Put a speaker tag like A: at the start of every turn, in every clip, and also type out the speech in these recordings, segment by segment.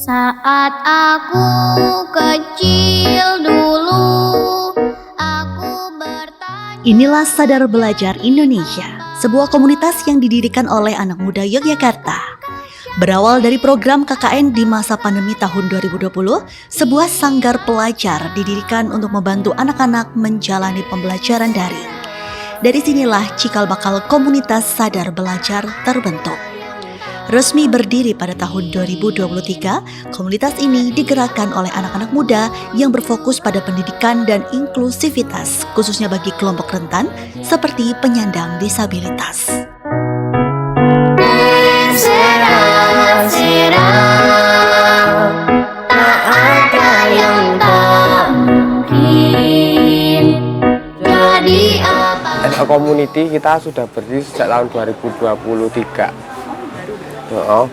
A: Saat aku kecil dulu, aku bertanya.
B: Inilah Sadar Belajar Indonesia, sebuah komunitas yang didirikan oleh anak muda Yogyakarta. Berawal dari program KKN di masa pandemi tahun 2020, sebuah sanggar pelajar didirikan untuk membantu anak-anak menjalani pembelajaran daring. Dari sinilah cikal bakal komunitas Sadar Belajar terbentuk. Resmi berdiri pada tahun 2023, komunitas ini digerakkan oleh anak-anak muda yang berfokus pada pendidikan dan inklusivitas, khususnya bagi kelompok rentan seperti penyandang disabilitas.
C: Community kita sudah berdiri sejak tahun 2023.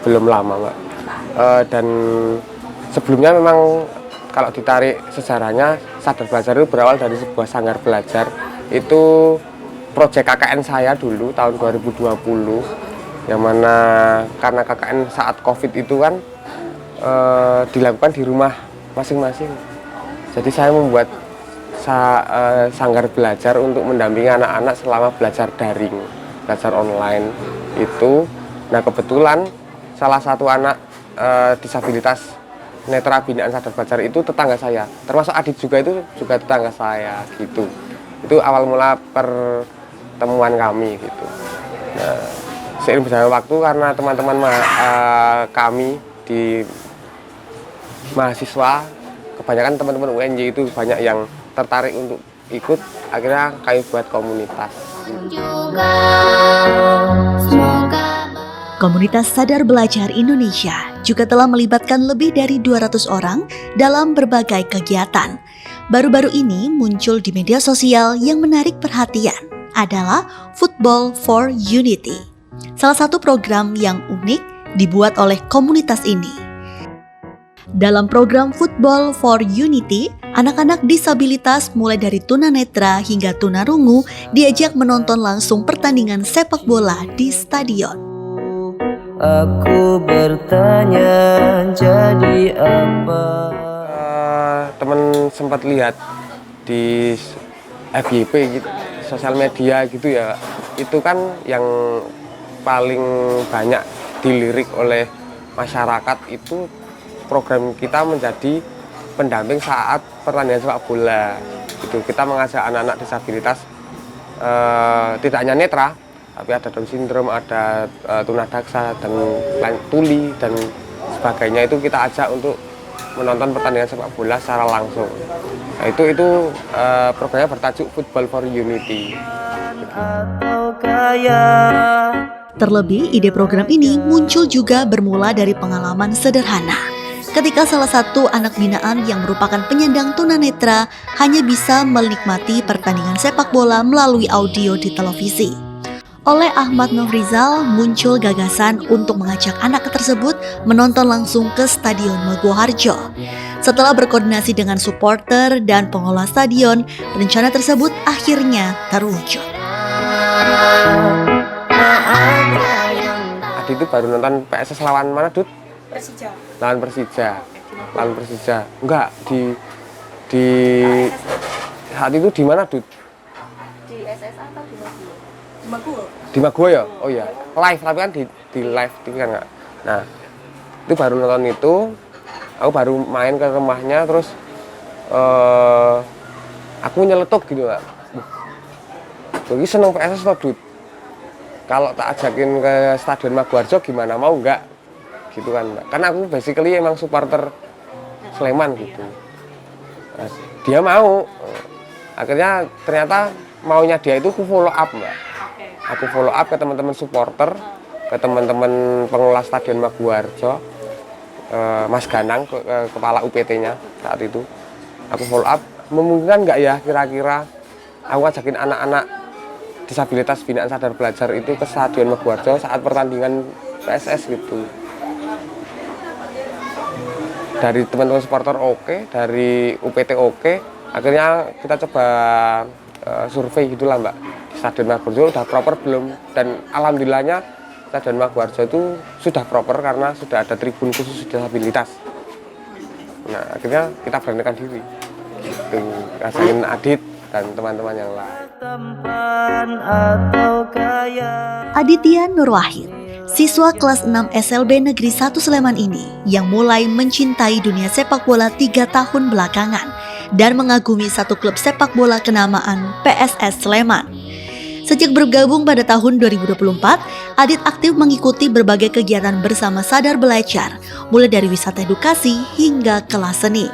C: Belum lama, Mbak. Dan sebelumnya memang kalau ditarik sejarahnya, Sadar Belajar itu berawal dari sebuah sanggar belajar. Itu proyek KKN saya dulu tahun 2020, yang mana karena KKN saat COVID itu kan dilakukan di rumah masing-masing. Jadi saya membuat sanggar belajar untuk mendampingi anak-anak selama belajar daring, belajar online itu. Nah, kebetulan salah satu anak disabilitas netra binaan Sadar Belajar itu tetangga saya, termasuk Adit juga, itu juga tetangga saya gitu. Itu awal mula pertemuan kami gitu. Nah, seiring berjalannya waktu, karena teman-teman kami di mahasiswa, kebanyakan teman-teman UNJ itu banyak yang tertarik untuk ikut, akhirnya kami buat komunitas.
B: Komunitas Sadar Belajar Indonesia juga telah melibatkan lebih dari 200 orang dalam berbagai kegiatan. Baru-baru ini muncul di media sosial yang menarik perhatian adalah Football for Unity. Salah satu program yang unik dibuat oleh komunitas ini. Dalam program Football for Unity, anak-anak disabilitas mulai dari tunanetra hingga tunarungu diajak menonton langsung pertandingan sepak bola di stadion.
D: Aku bertanya jadi apa?
C: Teman sempat lihat di FYP gitu, sosial media gitu ya. Itu kan yang paling banyak dilirik oleh masyarakat itu program kita menjadi pendamping saat pertandingan sepak bola. Itu kita mengajak anak-anak disabilitas, tidak hanya netra, tapi ada Down syndrome, ada tunadaksa dan tuli dan sebagainya, itu kita ajak untuk menonton pertandingan sepak bola secara langsung. Nah, itu programnya bertajuk Football for Unity.
B: Terlebih, ide program ini muncul juga bermula dari pengalaman sederhana. Ketika salah satu anak binaan yang merupakan penyandang tunanetra hanya bisa menikmati pertandingan sepak bola melalui audio di televisi. Oleh Ahmad Nofrizal muncul gagasan untuk mengajak anak tersebut menonton langsung ke Stadion Maguwoharjo. Setelah berkoordinasi dengan supporter dan pengelola stadion, rencana tersebut akhirnya terwujud.
C: Adi itu baru nonton PSS lawan mana, Dut?
E: Persija.
C: Lawan Persija. Enggak, di saat itu di mana, Dut?
E: Di SSA atau di Maguwo? Di Maguwo.
C: Di Maguwo ya? Oh iya, live, tapi kan di live TV kan enggak. Nah, itu baru nonton itu, aku baru main ke rumahnya, terus aku nyeletuk gitu, Mbak. Jadi seneng PSS loh, Dut. Kalau tak ajakin ke Stadion Maguwoharjo gimana, mau enggak? Gitu kan, Mbak. Karena aku basically emang supporter Sleman gitu. Nah, dia mau. Akhirnya ternyata maunya dia itu aku follow up, Mbak. Aku follow up ke teman-teman supporter, ke teman-teman pengelola Stadion Maguwoharjo, Mas Ganang, kepala UPT-nya saat itu. Aku follow up, memungkinkan nggak ya kira-kira aku ajakin anak-anak disabilitas binaan Sadar Belajar itu ke Stadion Maguwoharjo saat pertandingan PSS gitu. Dari teman-teman supporter oke, dari UPT oke, akhirnya kita coba survei gitulah, Mbak. Di Stadion Maguwoharjo udah proper belum? Dan alhamdulillahnya Stadion Maguwoharjo itu sudah proper karena sudah ada tribun khusus disabilitas. Nah akhirnya kita beranikan diri itu ngajakin Adit dan teman-teman yang lain.
D: Tampan atau kaya.
B: Aditya Nurwahid, siswa kelas 6 SLB Negeri 1 Sleman ini yang mulai mencintai dunia sepak bola 3 tahun belakangan dan mengagumi satu klub sepak bola kenamaan PSS Sleman. Sejak bergabung pada tahun 2024, Adit aktif mengikuti berbagai kegiatan bersama Sadar Belajar, mulai dari wisata edukasi hingga kelas seni.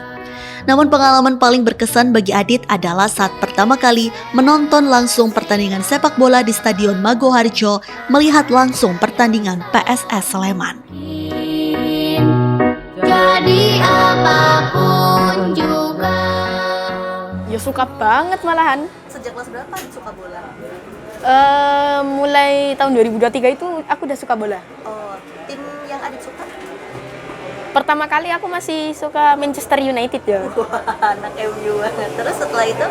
B: Namun pengalaman paling berkesan bagi Adit adalah saat pertama kali menonton langsung pertandingan sepak bola di Stadion Magoharjo, melihat langsung pertandingan PSS Sleman.
A: Jadi apapun juga.
E: Ya suka banget malahan.
B: Sejak kelas berapa Adit suka bola?
E: Mulai tahun 2023 itu aku udah suka bola.
B: Oh, tim yang Adit suka?
E: Pertama kali aku masih suka Manchester United ya.
B: Wah, anak MU banget. Terus setelah itu?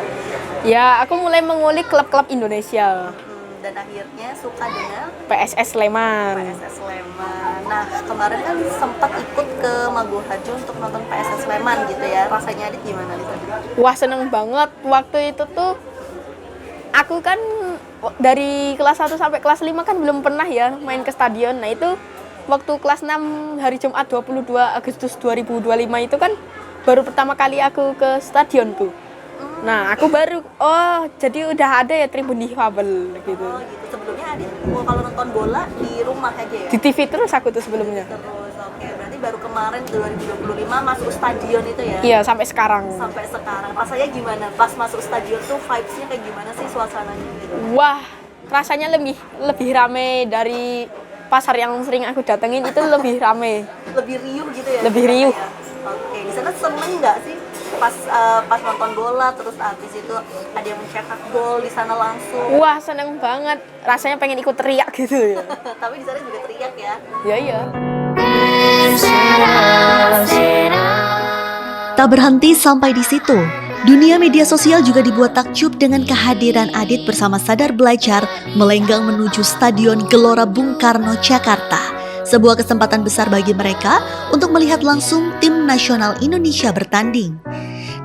E: Ya, aku mulai mengulik klub-klub Indonesia.
B: Dan akhirnya suka dengan
E: PSS Sleman.
B: PSS Sleman. Nah, kemarin kan sempat ikut ke Magoharjo untuk nonton PSS Sleman gitu ya. Rasanya Adit gimana di sana?
E: Wah, seneng banget. Waktu itu tuh aku kan dari kelas 1 sampai kelas 5 kan belum pernah ya main ke stadion. Nah, itu waktu kelas 6 hari Jumat 22 Agustus 2025 itu kan baru pertama kali aku ke stadion tuh. Nah, aku baru, jadi udah ada ya tribun difabel gitu.
B: Oh gitu, sebelumnya Adit kalau nonton bola di rumah aja ya?
E: Di TV terus aku tuh sebelumnya.
B: Terus, oke. Berarti baru kemarin 2025 masuk stadion itu ya?
E: Iya, sampai sekarang.
B: Sampai sekarang, rasanya gimana? Pas masuk stadion tuh vibes-nya kayak gimana sih suasananya gitu?
E: Wah, rasanya lebih rame dari pasar yang sering aku datengin, itu lebih rame.
B: Lebih riuh gitu ya?
E: Lebih riuh.
B: Oke, di sana seneng nggak sih pas nonton bola terus habis itu ada yang mencetak gol di sana langsung?
E: Wah, seneng banget. Rasanya pengen ikut teriak gitu ya.
B: Tapi di sana juga teriak ya?
E: Iya.
B: Tak berhenti sampai di situ. Dunia media sosial juga dibuat takjub dengan kehadiran Adit bersama Sadar Belajar melenggang menuju Stadion Gelora Bung Karno, Jakarta. Sebuah kesempatan besar bagi mereka untuk melihat langsung tim nasional Indonesia bertanding.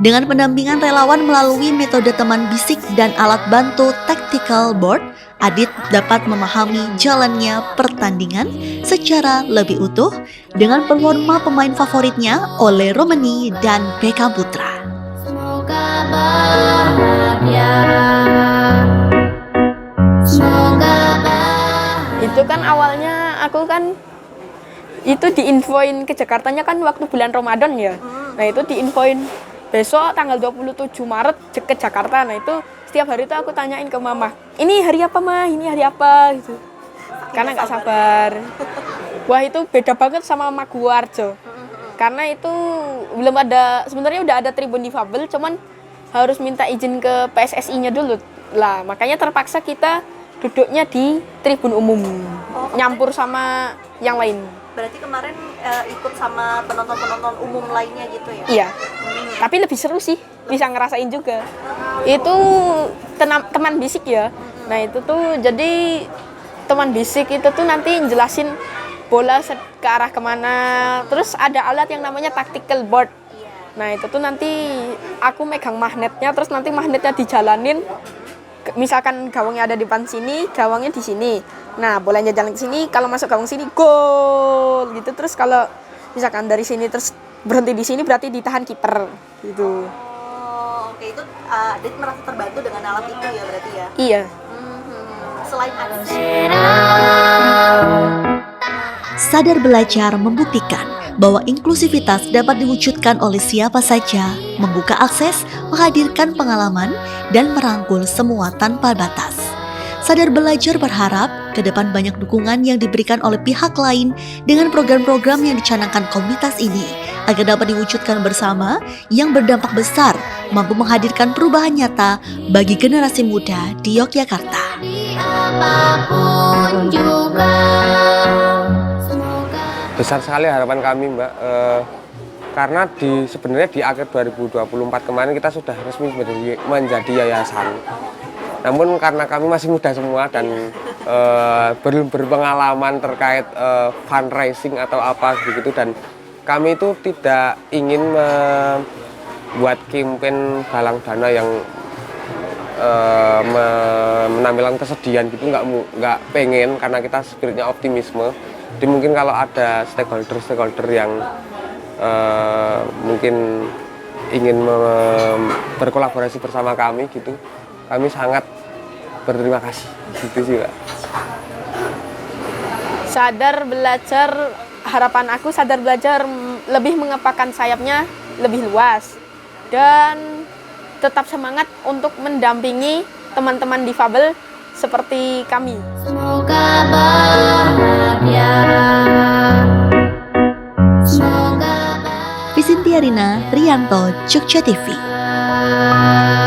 B: Dengan pendampingan relawan melalui metode teman bisik dan alat bantu tactical board, Adit dapat memahami jalannya pertandingan secara lebih utuh dengan performa pemain favoritnya Ole Romeni dan Beckham Putra.
A: Semoga bahagia. Semoga bahagia.
E: Itu kan awalnya aku kan itu diinfoin ke Jakartanya kan waktu bulan Ramadan ya. Nah, itu diinfoin besok tanggal 27 Maret ke Jakarta. Nah, itu setiap hari itu aku tanyain ke mama, ini hari apa mah, ini hari apa gitu. Karena nggak sabar. Wah, itu beda banget sama Maguwarjo. Karena itu belum ada, sebenarnya udah ada tribun difabel, cuman harus minta izin ke PSSI-nya dulu. Lah, makanya terpaksa kita duduknya di tribun umum, nyampur sama yang lain.
B: Berarti kemarin ikut sama penonton-penonton umum lainnya gitu ya?
E: Iya. Tapi lebih seru sih, bisa ngerasain juga. Itu teman bisik ya. Nah, itu tuh jadi teman bisik itu tuh nanti jelasin bola ke arah kemana. Terus ada alat yang namanya tactical board. Nah, itu tuh nanti aku megang magnetnya, terus nanti magnetnya dijalanin. Misalkan gawangnya ada di depan sini, gawangnya di sini. Nah, bolanya jalan ke sini, kalau masuk gawang sini gol gitu. Terus kalau misalkan dari sini terus berhenti di sini berarti ditahan kiper gitu.
B: Oh, oke, itu Adit merasa terbantu dengan alat itu ya berarti ya?
E: Iya.
B: Selain Adit, Sadar Belajar membuktikan bahwa inklusivitas dapat diwujudkan oleh siapa saja, membuka akses, menghadirkan pengalaman, dan merangkul semua tanpa batas. Sadar Belajar berharap ke depan banyak dukungan yang diberikan oleh pihak lain dengan program-program yang dicanangkan komunitas ini agar dapat diwujudkan bersama yang berdampak besar, mampu menghadirkan perubahan nyata bagi generasi muda di Yogyakarta.
A: Apapun juga.
C: Besar sekali harapan kami, Mbak, karena sebenarnya di akhir 2024 kemarin kita sudah resmi menjadi yayasan. Namun karena kami masih muda semua dan belum berpengalaman terkait fundraising atau apa begitu, dan kami itu tidak ingin membuat campaign galang dana yang menampilkan kesedihan gitu, nggak pengen, karena kita spiritnya optimisme. Jadi mungkin kalau ada stakeholder yang mungkin ingin berkolaborasi bersama kami gitu, kami sangat berterima kasih gitu sih Pak.
E: Sadar belajar, harapan aku sadar belajar lebih mengepakkan sayapnya lebih luas dan tetap semangat untuk mendampingi teman-teman difabel seperti kami.
A: Semoga bahagia. Semoga
B: Visintiarina Trianto, Jogja TV.
A: bahagia.